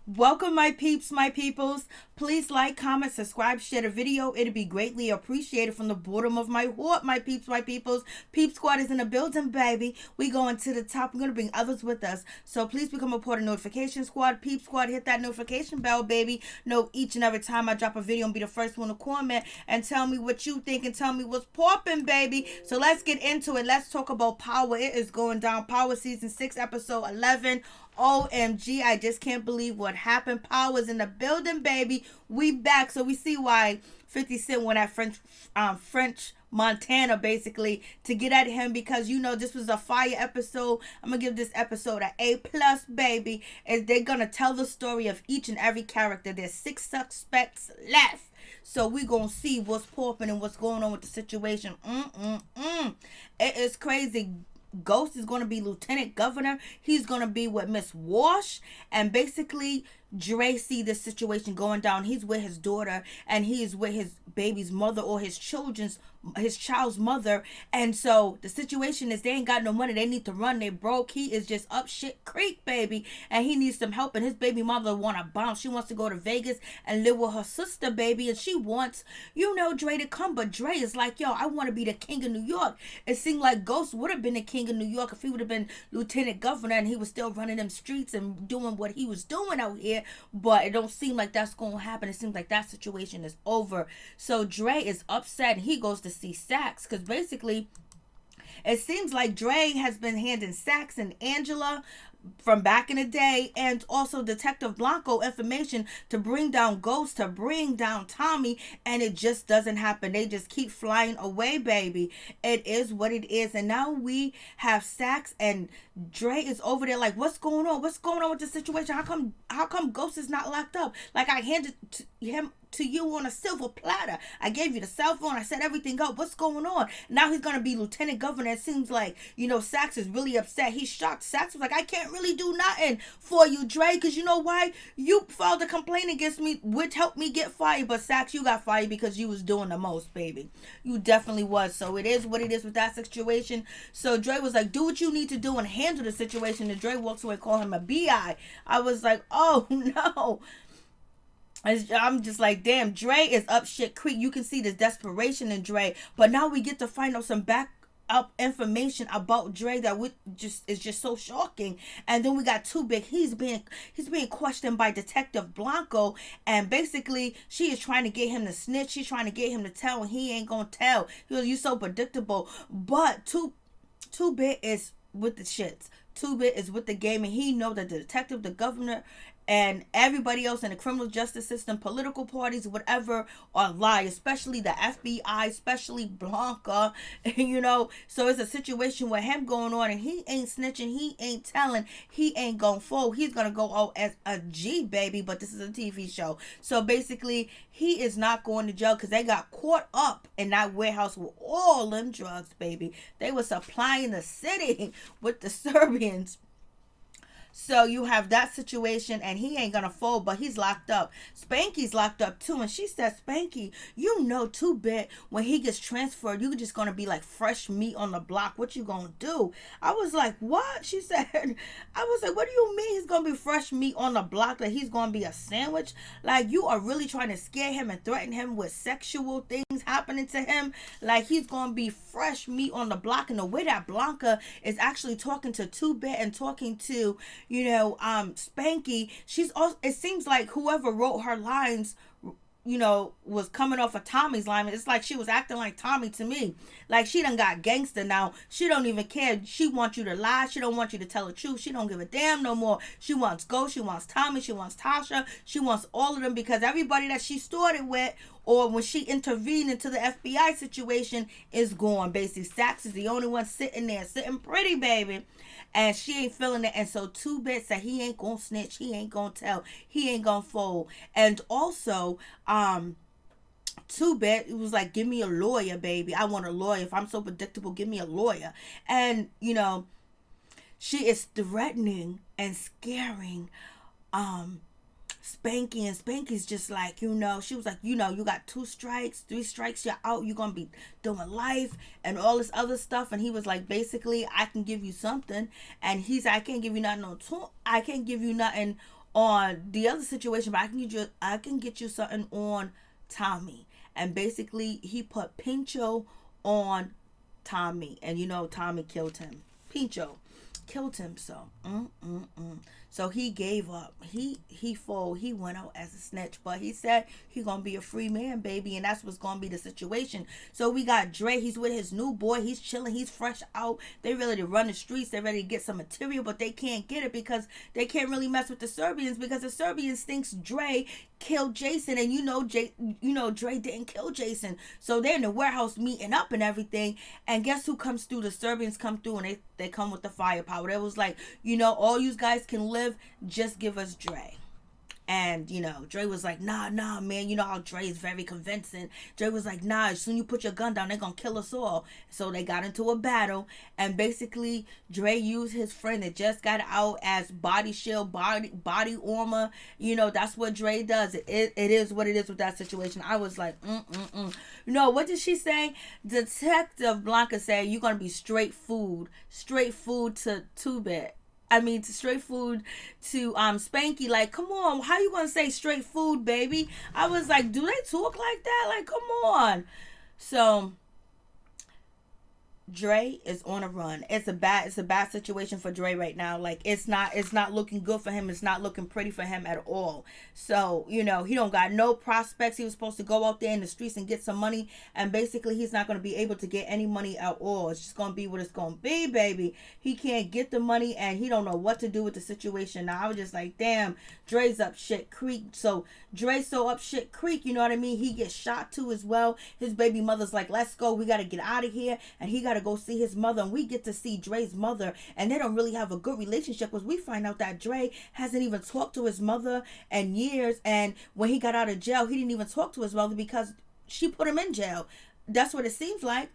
Welcome, my peeps, my peoples. Please like, comment, subscribe, share the video. It'd be greatly appreciated from the bottom of my heart, my peeps, my peoples. Peep Squad is in the building, baby. We going to the top. We're going to bring others with us. So please become a part of Notification Squad. Peep Squad, hit that notification bell, baby. Know each and every time I drop a video and be the first one to comment and tell me what you think and tell me what's popping, baby. So let's get into it. Let's talk about Power. It is going down. Power Season 6, Episode 11. OMG, I just can't believe what happened. Power's in the building, baby. We back. So we see why 50 Cent went at French Montana, basically, to get at him, because this was a fire episode. I'm gonna give this episode an A+, baby. And they're gonna tell the story of each and every character. There's 6 suspects left. So we gonna see what's popping and what's going on with the situation. It is crazy. Ghost is going to be lieutenant governor. He's going to be with Miss Wash. And basically, Dre see this situation going down. He's with his daughter and he is with his baby's mother, or his child's mother. And so the situation is they ain't got no money. They need to run. They broke. He is just up shit creek, baby. And he needs some help. And his baby mother want to bounce. She wants to go to Vegas and live with her sister, baby. And she wants, Dre to come. But Dre is like, yo, I want to be the king of New York. It seemed like Ghost would have been the king of New York if he would have been lieutenant governor and he was still running them streets and doing what he was doing out here. But it don't seem like that's going to happen. It seems like that situation is over. So Dre is upset and he goes to see Sax, because basically it seems like Dre has been handing Sax and Angela from back in the day, and also Detective Blanco, information to bring down Ghost, to bring down Tommy, and it just doesn't happen. They just keep flying away, baby. It is what it is. And now we have Sax, and Dre is over there like, what's going on? What's going on with the situation? How come Ghost is not locked up? Like, I handed him to you on a silver platter. I gave you the cell phone. I set everything up. What's going on? Now he's going to be lieutenant governor. It seems like, Sax is really upset. He's shocked. Sax was like, I can't really do nothing for you, Dre, because you know why? You filed a complaint against me, which helped me get fired. But Sax, you got fired because you was doing the most, baby. You definitely was. So it is what it is with that situation. So Dre was like, do what you need to do and handle the situation. And Dre walks away and call him a BI. I was like, oh no. I'm just like, damn, Dre is up shit creek. You can see the desperation in Dre. But now we get to find out some back up information about Dre that is just so shocking. And then we got Too Big. He's being questioned by Detective Blanco, and basically she is trying to get him to snitch. She's trying to get him to tell, and he ain't gonna tell. He was, you so predictable. But Too Big is with the shits. Too Big is with the game, and he know that the detective, the governor, and everybody else in the criminal justice system, political parties, whatever, are lie, especially the FBI, especially Blanca, So it's a situation with him going on, and he ain't snitching, he ain't telling, he ain't gonna fold. He's gonna go out as a G, baby, but this is a TV show. So basically, he is not going to jail because they got caught up in that warehouse with all them drugs, baby. They were supplying the city with the Serbians. So you have that situation, and he ain't gonna fold, but he's locked up. Spanky's locked up too, and she said, Spanky, Too Big, when he gets transferred, you just gonna be like fresh meat on the block. What you gonna do? I was like, what? She said, I was like, what do you mean he's gonna be fresh meat on the block? That he's gonna be a sandwich? Like, you are really trying to scare him and threaten him with sexual things happening to him? Like, he's gonna be fresh meat on the block. And the way that Blanca is actually talking to Too Big and talking to Spanky, she's also, it seems like whoever wrote her lines, was coming off of Tommy's line. It's like she was acting like Tommy to me. Like, she done got gangster now. She don't even care. She wants you to lie. She don't want you to tell the truth. She don't give a damn no more. She wants Ghost. She wants Tommy. She wants Tasha. She wants all of them, because everybody that she started with, or when she intervened into the FBI situation, is gone. Basically, Sax is the only one sitting there, sitting pretty, baby. And she ain't feeling it. And so Too Big said he ain't gonna snitch. He ain't gonna tell. He ain't gonna fold. And also, Too Big, it was like, give me a lawyer, baby. I want a lawyer. If I'm so predictable, give me a lawyer. And, she is threatening and scaring Spanky, and Spanky's just like, she was like, you got 2 strikes, 3 strikes, you're out, you're gonna be doing life and all this other stuff. And he was like, basically, I can give you something. And he's like, I can't give you nothing on the other situation, but I can get you something on Tommy. And basically he put Pincho on Tommy, and Tommy killed him. Pincho killed him. So he gave up. He went out as a snitch, but he said he gonna be a free man, baby, and that's what's gonna be the situation. So we got Dre. He's with his new boy. He's chilling. He's fresh out. They ready to run the streets. They ready to get some material, but they can't get it because they can't really mess with the Serbians, because the Serbians thinks Dre killed Jason, and Dre didn't kill Jason. So they're in the warehouse meeting up and everything. And guess who comes through? The Serbians come through, and they come with the firepower. It was like, all you guys can live, just give us Dre. And, Dre was like, nah, man. You know how Dre is very convincing. Dre was like, nah, as soon as you put your gun down, they're going to kill us all. So they got into a battle. And basically, Dre used his friend that just got out as body shield, body armor. That's what Dre does. It is what it is with that situation. I was like, what did she say? Detective Blanca said, you're going to be straight food to Two-Bit. Straight food to Spanky. Like, come on, how you gonna say straight food, baby? I was like, do they talk like that? Like, come on. So Dre is on a run. It's a bad situation for Dre right now. Like, it's not looking good for him. It's not looking pretty for him at all. So, he don't got no prospects. He was supposed to go out there in the streets and get some money, and basically he's not going to be able to get any money at all. It's just going to be what it's going to be, baby. He can't get the money, and he don't know what to do with the situation. Now, I was just like, damn, Dre's up shit creek. So Dre's so up shit creek, you know what I mean? He gets shot too as well. His baby mother's like, let's go. We got to get out of here. And he got to go see his mother, and we get to see Dre's mother, and they don't really have a good relationship, because we find out that Dre hasn't even talked to his mother in years. And when he got out of jail, he didn't even talk to his mother because she put him in jail. That's what it seems like.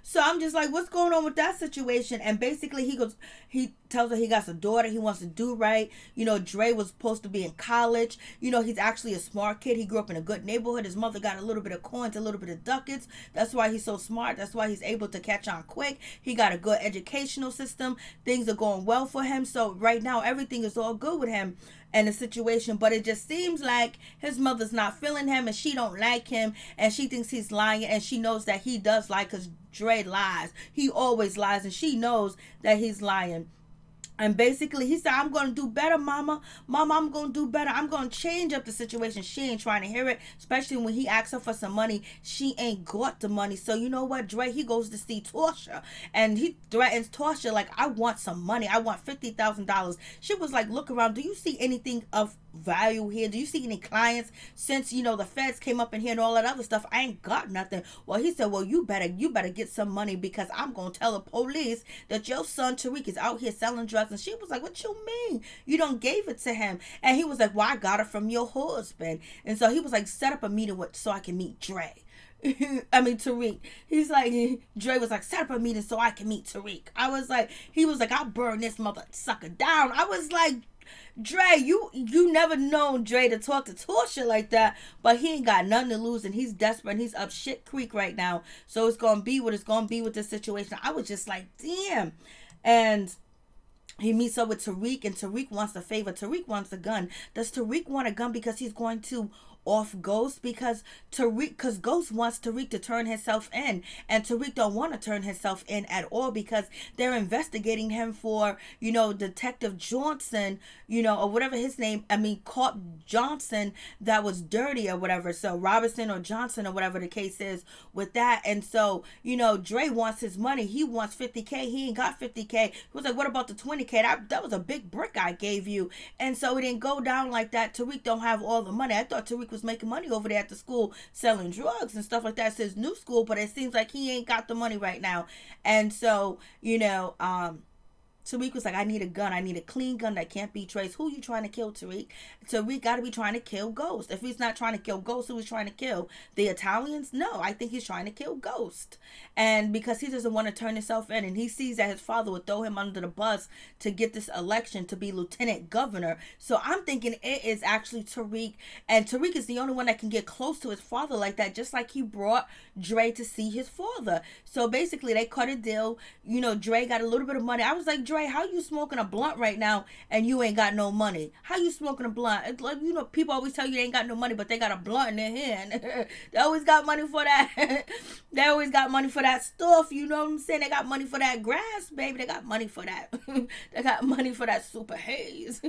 So I'm just like, what's going on with that situation? And basically he tells her he got a daughter, he wants to do right. Dre was supposed to be in college. He's actually a smart kid. He grew up in a good neighborhood. His mother got a little bit of coins, a little bit of ducats. That's why he's so smart. That's why he's able to catch on quick. He got a good educational system. Things are going well for him. So right now, everything is all good with him and the situation, but it just seems like his mother's not feeling him, and she don't like him, and she thinks he's lying, and she knows that he does lie, because Dre lies. He always lies, and she knows that he's lying. And basically, he said, I'm going to do better, mama. Mama, I'm going to do better. I'm going to change up the situation. She ain't trying to hear it, especially when he asks her for some money. She ain't got the money. So you know what, Dre, he goes to see Torsha, and he threatens Torsha, like, I want some money. I want $50,000. She was like, look around. Do you see anything of value here? Do you see any clients? Since, the feds came up in here and all that other stuff, I ain't got nothing. Well, he said, well, you better get some money, because I'm going to tell the police that your son Tariq is out here selling drugs. And she was like, what you mean? You don't gave it to him. And he was like, well, I got it from your husband. And so he was like, set up a meeting so I can meet Dre. Tariq. He's like, Dre was like, set up a meeting so I can meet Tariq. He was like, I'll burn this mother sucker down. I was like, Dre, you never known Dre to talk to Torsha like that, but he ain't got nothing to lose, and he's desperate, and he's up shit creek right now. So it's gonna be what it's gonna be with this situation. I was just like, damn. And he meets up with Tariq, and Tariq wants a favor. Tariq wants a gun. Does Tariq want a gun because he's going to off Ghost? Because Ghost wants Tariq to turn himself in, and Tariq don't want to turn himself in at all, because they're investigating him for, Detective Johnson, or whatever his name, Cop Johnson, that was dirty or whatever. So Robinson or Johnson or whatever the case is with that. And so, Dre wants his money. He wants $50K. He ain't got $50K. He was like, what about the $20K? That was a big brick I gave you. And so it didn't go down like that. Tariq don't have all the money. I thought Tariq was making money over there at the school selling drugs and stuff like that. It's his new school, but it seems like he ain't got the money right now. And so, Tariq was like, I need a gun. I need a clean gun that can't be traced. Who you trying to kill, Tariq? Tariq got to be trying to kill Ghost. If he's not trying to kill Ghost, who is trying to kill? The Italians? No, I think he's trying to kill Ghost. And because he doesn't want to turn himself in, and he sees that his father would throw him under the bus to get this election to be lieutenant governor. So I'm thinking it is actually Tariq. And Tariq is the only one that can get close to his father like that, just like he brought Dre to see his father. So basically, they cut a deal. Dre got a little bit of money. I was like, Dre, Dre, how you smoking a blunt right now and you ain't got no money? How you smoking a blunt? It's like, you know, people always tell you they ain't got no money, but they got a blunt in their hand. They always got money for that. They always got money for that stuff. You know what I'm saying? They got money for that grass, baby. They got money for that. They got money for that super haze.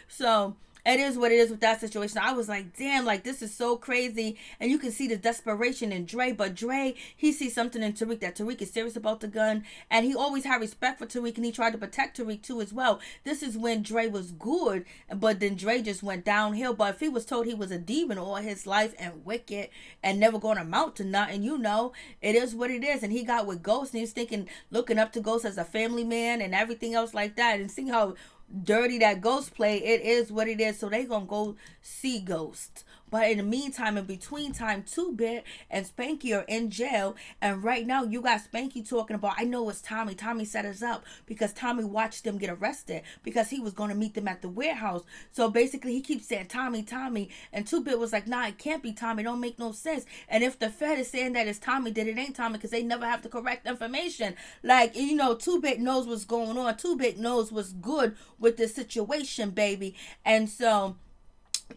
So it is what it is with that situation. I was like, damn, like this is so crazy. And you can see the desperation in Dre. But Dre, he sees something in Tariq that Tariq is serious about the gun. And he always had respect for Tariq, and he tried to protect Tariq too as well. This is when Dre was good, but then Dre just went downhill. But if he was told he was a demon all his life and wicked and never going to amount to nothing, you know, it is what it is. And he got with Ghost, and he was thinking, looking up to Ghost as a family man and everything else like that. And seeing how dirty that Ghost play, it is what it is. So they gonna go see Ghost. But in the meantime, in between time, 2-Bit and Spanky are in jail. And right now, you got Spanky talking about, I know it's Tommy. Tommy set us up because Tommy watched them get arrested because he was going to meet them at the warehouse. So basically, he keeps saying, Tommy, Tommy. And 2-Bit was like, nah, it can't be Tommy. It don't make no sense. And if the Fed is saying that it's Tommy, then it ain't Tommy because they never have the correct information. Like, you know, 2-Bit knows what's going on. 2-Bit knows what's good with this situation, baby. And so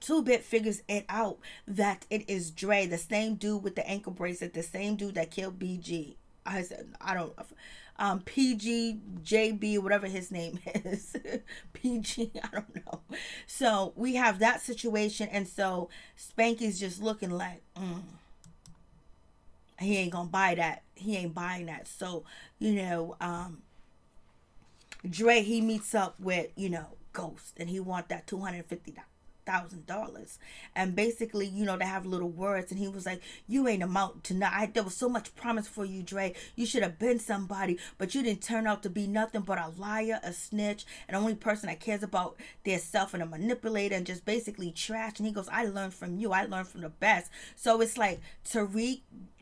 2-Bit figures it out that it is Dre, the same dude with the ankle bracelet, the same dude that killed BG. I said, I don't, PG, JB, whatever his name is. PG, I don't know. So we have that situation, and so Spanky's just looking like, he ain't gonna buy that. He ain't buying that. So, you know, Dre, he meets up with, you know, Ghost, and he want that $250,000, and basically, you know, they have little words, and he was like, you ain't amount to nothing. There was so much promise for you, Dre. You should have been somebody, but you didn't turn out to be nothing but a liar, a snitch, and the only person that cares about their self, and a manipulator, and just basically trash. And he goes, I learned from you. I learned from the best. So it's like Tariq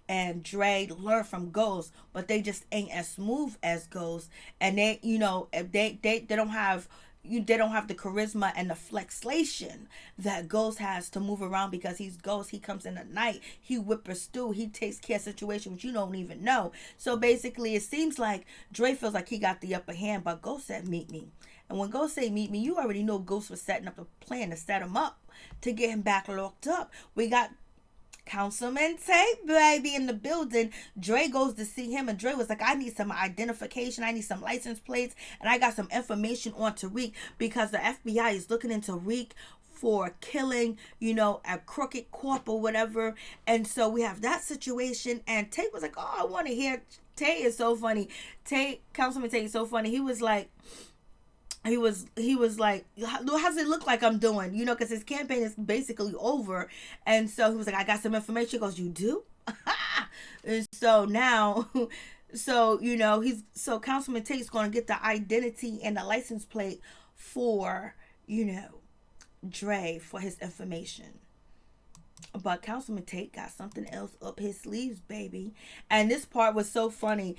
and Dre learn from Ghost, but they just ain't as smooth as Ghost, and they, you know, they don't have, they don't have the charisma and the flexation that Ghost has to move around because he's Ghost. He comes in at night. He whippers through. He takes care of situations you don't even know. So basically, it seems like Dre feels like he got the upper hand, but Ghost said, meet me. And when Ghost say meet me, you already know Ghost was setting up a plan to set him up to get him back locked up. We got Councilman Tate, baby, in the building. Dre goes to see him, and Dre was like, I need some identification, I need some license plates, and I got some information on Tariq because the FBI is looking into Tariq for killing, you know, a crooked corp or whatever. And so we have that situation, and Tate was like, oh, I want to hear. Tate is so funny. Councilman Tate is so funny. He was like, he was like, how does it look like I'm doing? You know, because his campaign is basically over. And so he was like, I got some information. He goes, you do? And so now, so, you know, so Councilman Tate's going to get the identity and the license plate for, you know, Dre for his information. But Councilman Tate got something else up his sleeves, baby. And this part was so funny.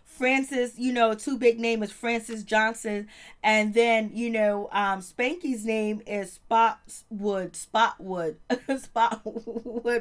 Francis, you know, 2-Bit name is Francis Johnson. And then, you know, Spanky's name is Spotwood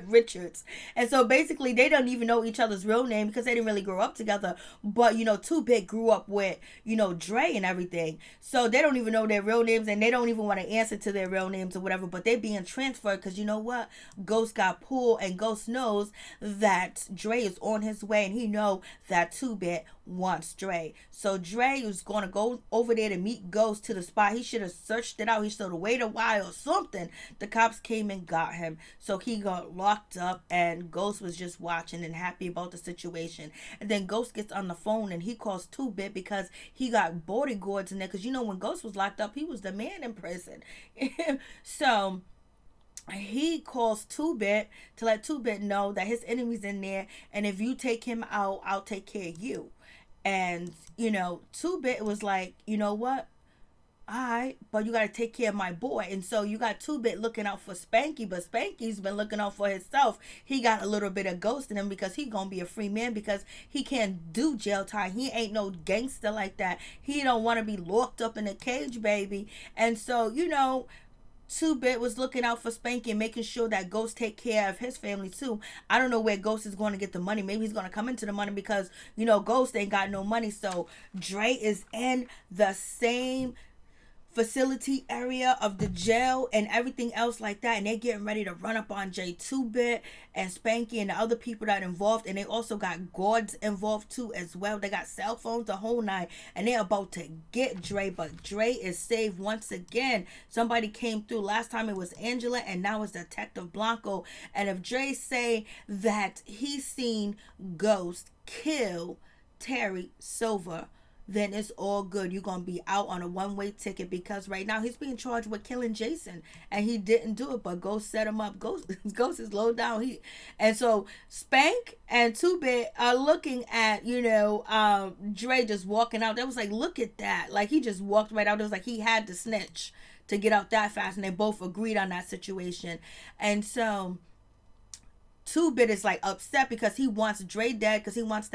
Richards. And so basically they don't even know each other's real name because they didn't really grow up together. But, you know, 2-Bit grew up with, you know, Dre and everything. So they don't even know their real names, and they don't even want to answer to their real names or whatever. But they're being transferred because, you know what? Ghost got pulled, and Ghost knows that Dre is on his way, and he know that 2-Bit wants Dre. So Dre was going to go over there to meet Ghost to the spot. He should have searched it out. He should have waited a while or something. The cops came and got him. So he got locked up, and Ghost was just watching and happy about the situation. And then Ghost gets on the phone, and he calls 2-Bit because he got bodyguards in there. Because, you know, when Ghost was locked up, he was the man in prison. So he calls 2-Bit to let 2-Bit know that his enemy's in there, and if you take him out, I'll take care of you. And, you know, 2-Bit was like, you know what? Alright, but you got to take care of my boy. And so you got 2-Bit looking out for Spanky, but Spanky's been looking out for himself. He got a little bit of Ghost in him because he gonna be a free man because he can't do jail time. He ain't no gangster like that. He don't want to be locked up in a cage, baby. And so, you know, Two-Bit was looking out for Spanky and making sure that Ghost take care of his family too. I don't know where Ghost is going to get the money. Maybe he's going to come into the money because, Ghost ain't got no money. So Dre is in the same facility area of the jail and everything else like that, and they're getting ready to run up on Jay, Two-Bit and Spanky and the other people that are involved, and they also got guards involved too as well. They got cell phones, the whole nine, and they're about to get Dre, but Dre is saved once again. Somebody came through. Last time it was Angela, and now it's Detective Blanco. And if Dre say that he's seen Ghost kill Terry Silver, then it's all good. You're going to be out on a one-way ticket, because right now he's being charged with killing Jason, and he didn't do it, but Ghost set him up. Ghost is low down. And so Spank and Two-Bit are looking at, Dre just walking out. That was like, look at that. Like, he just walked right out. It was like he had to snitch to get out that fast, and they both agreed on that situation. And so Two-Bit is like upset because he wants Dre dead, because he wants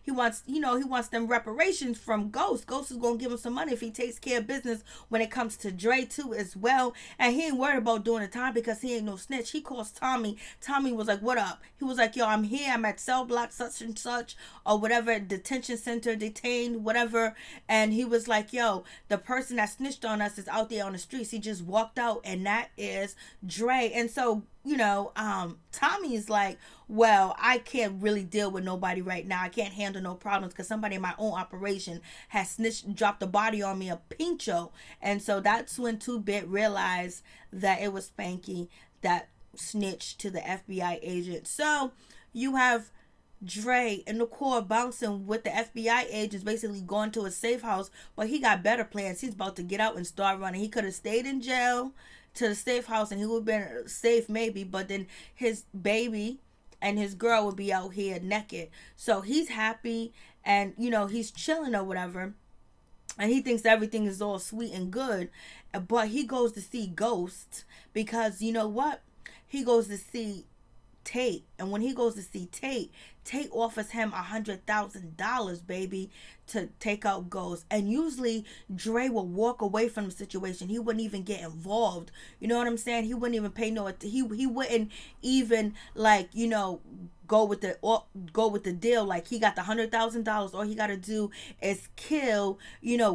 he wants them reparations from Ghost. Ghost is gonna give him some money if he takes care of business when it comes to Dre too as well. And he ain't worried about doing the time because he ain't no snitch. He calls Tommy. Tommy was like, "What up?" He was like, "Yo, I'm here. I'm at cell block such and such or whatever, detention center, detained, whatever." And he was like, "Yo, the person that snitched on us is out there on the streets. He just walked out, and that is Dre." And so Tommy's like, well, I can't really deal with nobody right now. I can't handle no problems because somebody in my own operation has dropped a body on me, a pincho. And so that's when Two-Bit realized that it was Spanky that snitched to the FBI agent. So you have Dre in the core bouncing with the FBI agents, basically going to a safe house, but he got better plans. He's about to get out and start running. He could have stayed in jail to the safe house and he would have been safe maybe, but then his baby and his girl would be out here naked. So he's happy and he's chilling or whatever, and he thinks everything is all sweet and good. But he goes to see Ghost because you know what, he goes to see Tate, and when he goes to see Tate offers him $100,000, baby, to take out Ghost. And usually Dre will walk away from the situation. He wouldn't even get involved. You know what I'm saying? He wouldn't even pay he wouldn't even go with the deal. Like, he got the $100,000. All he got to do is kill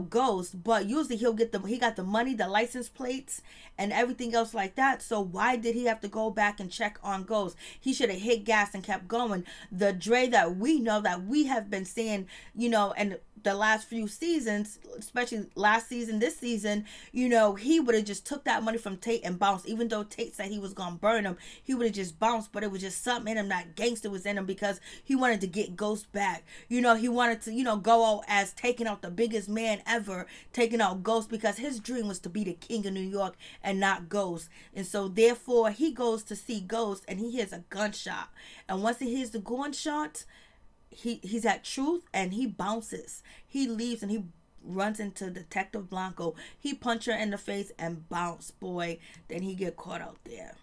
Ghost. But usually he got the money, the license plates, and everything else like that. So why did he have to go back and check on Ghost? He should have hit gas and kept going. The Dre that we know, that we have been seeing, and the last few seasons, especially last season, this season, he would have just took that money from Tate and bounced. Even though Tate said he was gonna burn him, he would have just bounced. But it was just something in him, that gangster was in him, because he wanted to get Ghost back. He wanted to go out as taking out the biggest man ever, taking out Ghost, because his dream was to be the king of New York and not Ghost. And so therefore he goes to see Ghost, and he hears a gunshot. And once he hears the gunshot, he's at Truth, and he bounces. He leaves and he runs into Detective Blanco. He punch her in the face and bounce, boy. Then he get caught out there.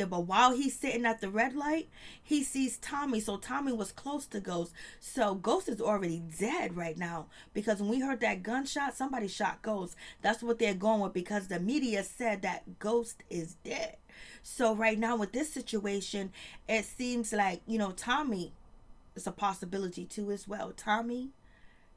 But while he's sitting at the red light, he sees Tommy. So Tommy was close to Ghost. So Ghost is already dead right now, because when we heard that gunshot, somebody shot Ghost. That's what they're going with, because the media said that Ghost is dead. So right now with this situation, it seems like, Tommy is a possibility too as well. Tommy,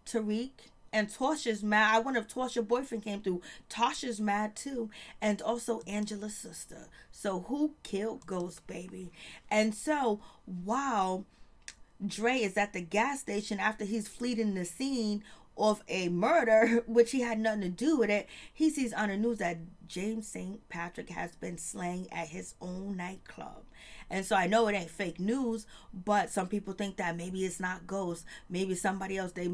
Tariq, and Tasha's mad. I wonder if Tasha's boyfriend came through. Tasha's mad too. And also Angela's sister. So who killed Ghost, baby? And so while Dre is at the gas station after he's fleeing the scene of a murder, which he had nothing to do with it, he sees on the news that James St. Patrick has been slain at his own nightclub. And so I know it ain't fake news, but some people think that maybe it's not Ghost. Maybe somebody else, they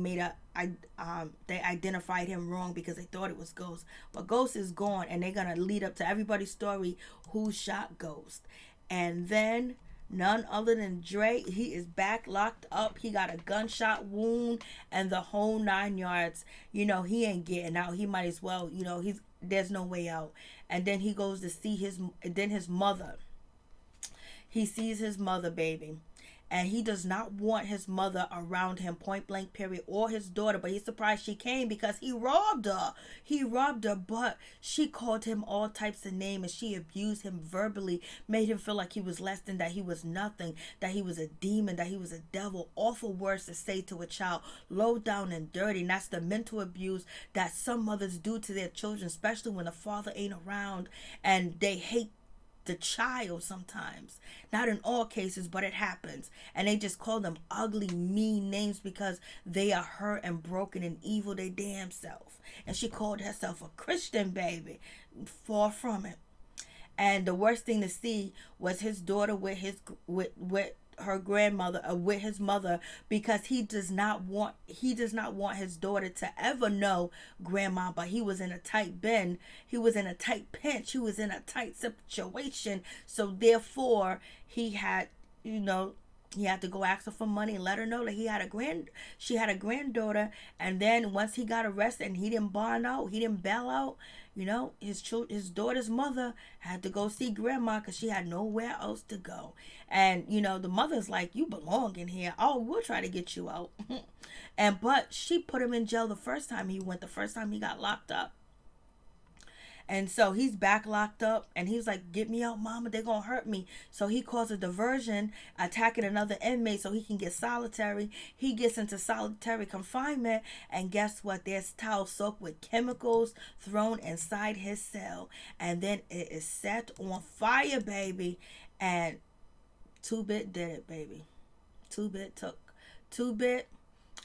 identified him wrong because they thought it was Ghost. But Ghost is gone, and they're going to lead up to everybody's story who shot Ghost. And then none other than Dre, he is back locked up. He got a gunshot wound and the whole 9 yards. He ain't getting out. He might as well, there's no way out. And then he goes to see his mother. He sees his mother, baby. and he does not want his mother around him, point blank period, or his daughter. But he's surprised she came because he robbed her, but she called him all types of names, and she abused him verbally, made him feel like he was less than, that he was nothing, that he was a demon, that he was a devil. Awful words to say to a child, low down and dirty. And that's the mental abuse that some mothers do to their children, especially when the father ain't around, and they hate the child sometimes. Not in all cases, but it happens. And they just call them ugly, mean names because they are hurt and broken and evil they damn self. And she called herself a Christian, baby. Far from it. And the worst thing to see was his daughter with her grandmother, with his mother, because he does not want his daughter to ever know grandma. But he was in a tight bend, he was in a tight pinch, he was in a tight situation. So therefore he had, he had to go ask her for money and let her know that she had a granddaughter. And then once he got arrested and he didn't bail out, his daughter's mother had to go see grandma because she had nowhere else to go. And the mother's like, you belong in here. Oh, we'll try to get you out. But she put him in jail the first time he got locked up. And so he's back locked up, and he's like, get me out, mama, they're gonna hurt me. So he calls a diversion, attacking another inmate so he can get solitary. He gets into solitary confinement, and guess what? There's towel soaked with chemicals thrown inside his cell. And then it is set on fire, baby. And 2-Bit did it, baby. 2-Bit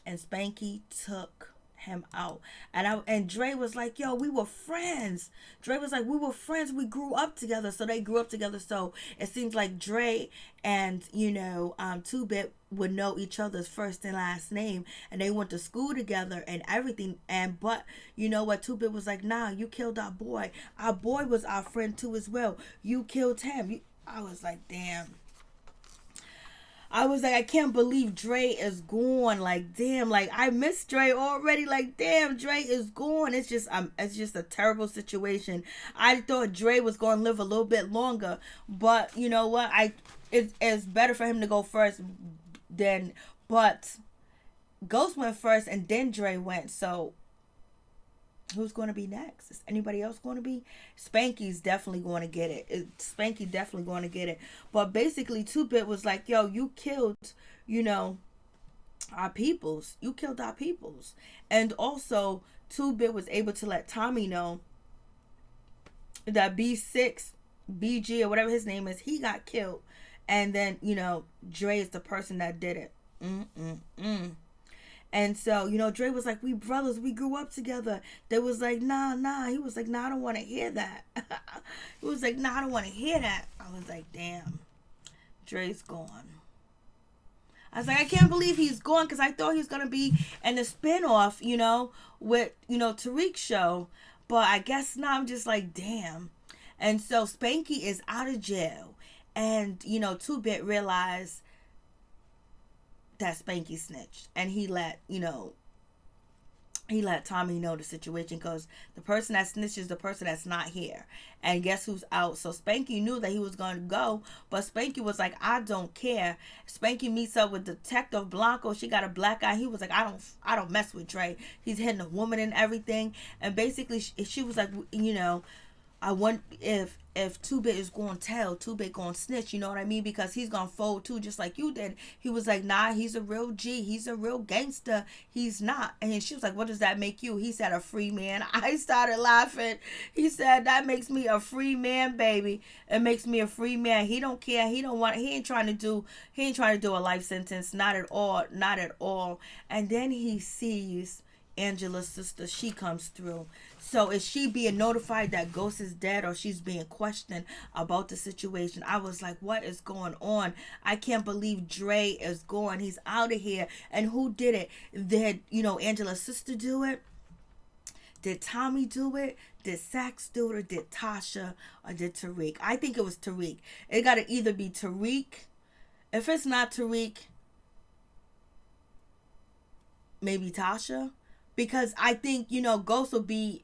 and Spanky took him out. And Dre was like, yo, we were friends. Dre was like, we were friends, we grew up together. So they grew up together. So it seems like Dre and 2-Bit would know each other's first and last name, and they went to school together and everything. But you know what? 2-Bit was like, nah, you killed our boy was our friend too as well. You killed him. I was like, damn. I was like, I can't believe Dre is gone. Like, damn, like, I miss Dre already. Like, damn, Dre is gone. It's just a terrible situation. I thought Dre was going to live a little bit longer, but you know what? It's better for him to go first but Ghost went first and then Dre went. So who's going to be next? Is anybody else going to be? Spanky's definitely going to get it. Spanky definitely going to get it. But basically, 2-Bit was like, yo, you killed, our peoples. You killed our peoples. And also, 2-Bit was able to let Tommy know that B6, BG, or whatever his name is, he got killed. And then, Dre is the person that did it. And so, Dre was like, we brothers, we grew up together. They was like, nah. He was like, nah, I don't want to hear that. He was like, nah, I don't want to hear that. I was like, damn, Dre's gone. I was like, I can't believe he's gone, because I thought he was going to be in the spinoff, with, Tariq's show. But I guess now I'm just like, damn. And so Spanky is out of jail. And, 2-Bit realized that Spanky snitched, and he let Tommy know the situation, because the person that snitches is the person that's not here. And guess who's out? So Spanky knew that he was going to go, but Spanky was like, I don't care. Spanky meets up with Detective Blanco. She got a black eye. He was like, I don't mess with Dre. He's hitting a woman and everything. And basically she was like, I want, if 2-Bit is going to tell, 2-Bit going to snitch, you know what I mean? Because he's going to fold too, just like you did. He was like, nah, he's a real G. He's a real gangster. He's not. And she was like, what does that make you? He said, a free man. I started laughing. He said, that makes me a free man, baby. It makes me a free man. He don't care. He ain't trying to do a life sentence. Not at all. And then he sees Angela's sister. She comes through. So is she being notified that Ghost is dead, or she's being questioned about the situation? I was like, what is going on? I can't believe Dre is gone. He's out of here. And who did it? Did Angela's sister do it? Did Tommy do it? Did Sax do it? Or did Tasha? Or did Tariq? I think it was Tariq. It got to either be Tariq. If it's not Tariq, maybe Tasha. Because I think, Ghost will be...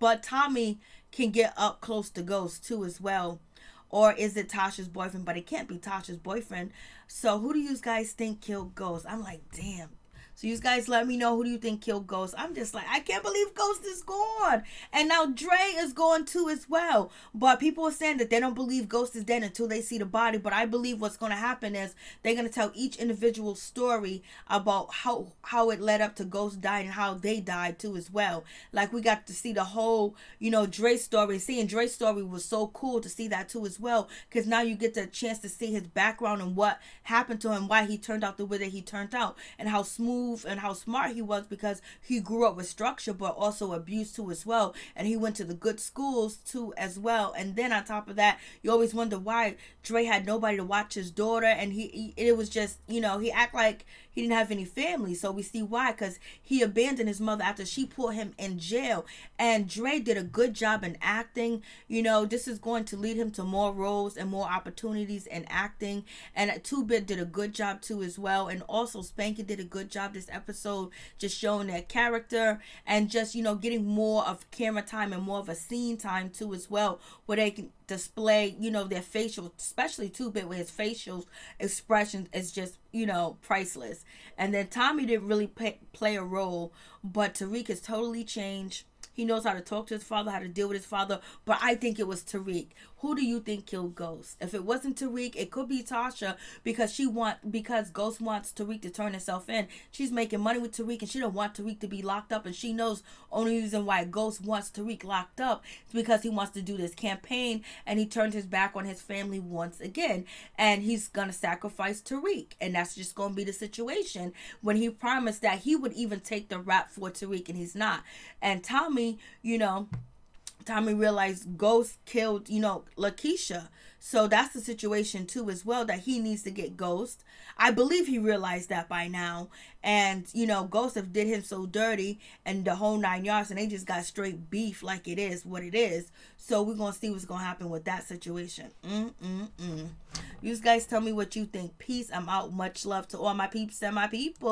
But Tommy can get up close to Ghost too as well. or is it Tasha's boyfriend? But it can't be Tasha's boyfriend. So who do you guys think killed Ghost? I'm like, damn. So you guys let me know, who do you think killed Ghost? I'm just like, I can't believe Ghost is gone. And now Dre is gone too as well. But people are saying that they don't believe Ghost is dead until they see the body. But I believe what's going to happen is they're going to tell each individual story about how it led up to Ghost dying and how they died too as well. Like we got to see the whole, Dre story. Seeing Dre's story was so cool to see that too as well. Because now you get the chance to see his background and what happened to him, why he turned out the way that he turned out, and how smooth and how smart he was, because he grew up with structure but also abuse too as well, and he went to the good schools too as well. And then on top of that, you always wonder why Dre had nobody to watch his daughter, and it was just, he act like he didn't have any family. So we see why, because he abandoned his mother after she put him in jail. And Dre did a good job in acting. This is going to lead him to more roles and more opportunities in acting. And 2-Bit did a good job too as well. And also Spanky did a good job this episode, just showing their character and just, getting more of camera time and more of a scene time too as well, where they can display, their facial, especially 2-Bit with his facial expressions is just, priceless. And then Tommy didn't really play a role, but Tariq has totally changed. He knows how to talk to his father, how to deal with his father. But I think it was Tariq. Who do you think killed Ghost? If it wasn't Tariq, it could be Tasha, because Ghost wants Tariq to turn himself in. She's making money with Tariq, and she don't want Tariq to be locked up. And she knows only reason why Ghost wants Tariq locked up is because he wants to do this campaign, and he turned his back on his family once again. And he's gonna sacrifice Tariq, and that's just gonna be the situation. When he promised that he would even take the rap for Tariq, and he's not. And Tommy, Tommy realized Ghost killed, Lakeisha. So that's the situation too as well, that he needs to get Ghost. I believe he realized that by now. And, Ghost have did him so dirty and the whole 9 yards, and they just got straight beef like it is what it is. So we're going to see what's going to happen with that situation. You guys tell me what you think. Peace. I'm out. Much love to all my peeps and my people.